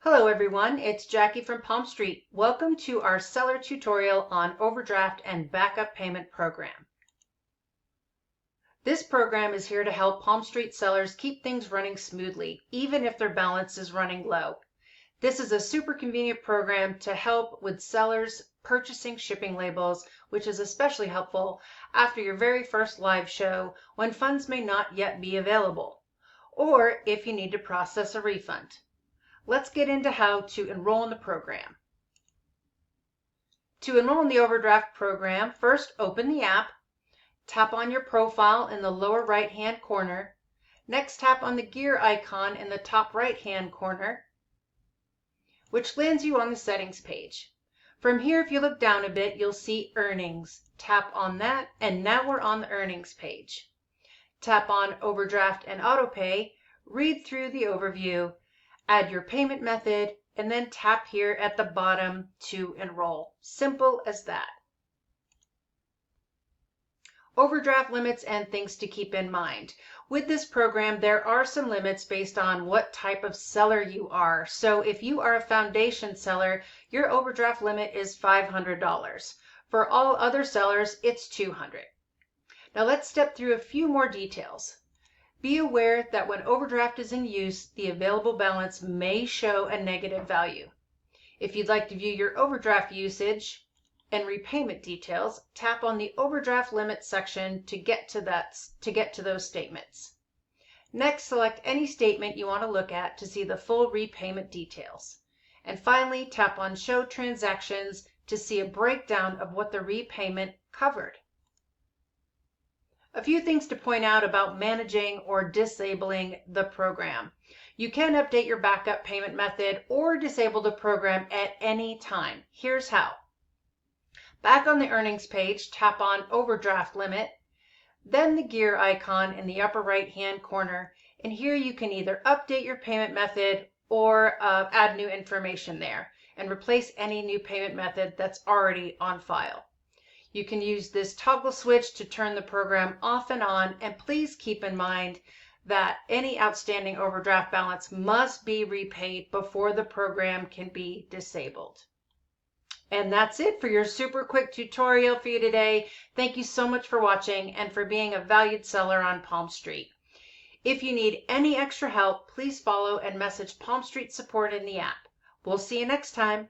Hello everyone, it's Jackie from Palm Street. Welcome to our seller tutorial on overdraft and backup payment program. This program is here to help Palm Street sellers keep things running smoothly, even if their balance is running low. This is a super convenient program to help with sellers purchasing shipping labels, which is especially helpful after your very first live show when funds may not yet be available, or if you need to process a refund. Let's get into how to enroll in the program. To enroll in the overdraft program, first open the app, tap on your profile in the lower right-hand corner. Next, tap on the gear icon in the top right-hand corner, which lands you on the settings page. From here, if you look down a bit, you'll see earnings. Tap on that, and now we're on the earnings page. Tap on overdraft and autopay, read through the overview, add your payment method, and then tap here at the bottom to enroll. Simple as that. Overdraft limits and things to keep in mind. With this program, there are some limits based on what type of seller you are. So if you are a foundation seller, your overdraft limit is $500. For all other sellers, it's $200. Now let's step through a few more details. Be aware that when overdraft is in use, the available balance may show a negative value. If you'd like to view your overdraft usage and repayment details, tap on the overdraft limit section to get to those statements. Next, select any statement you want to look at to see the full repayment details. And finally, tap on Show Transactions to see a breakdown of what the repayment covered. A few things to point out about managing or disabling the program. You can update your backup payment method or disable the program at any time. Here's how. Back on the earnings page, tap on Overdraft Limit, then the gear icon in the upper right-hand corner, and here you can either update your payment method or add new information there and replace any new payment method that's already on file. You can use this toggle switch to turn the program off and on, and please keep in mind that any outstanding overdraft balance must be repaid before the program can be disabled. And that's it for your super quick tutorial for you today. Thank you so much for watching and for being a valued seller on Palm Street. If you need any extra help, please follow and message Palm Street support in the app. We'll see you next time.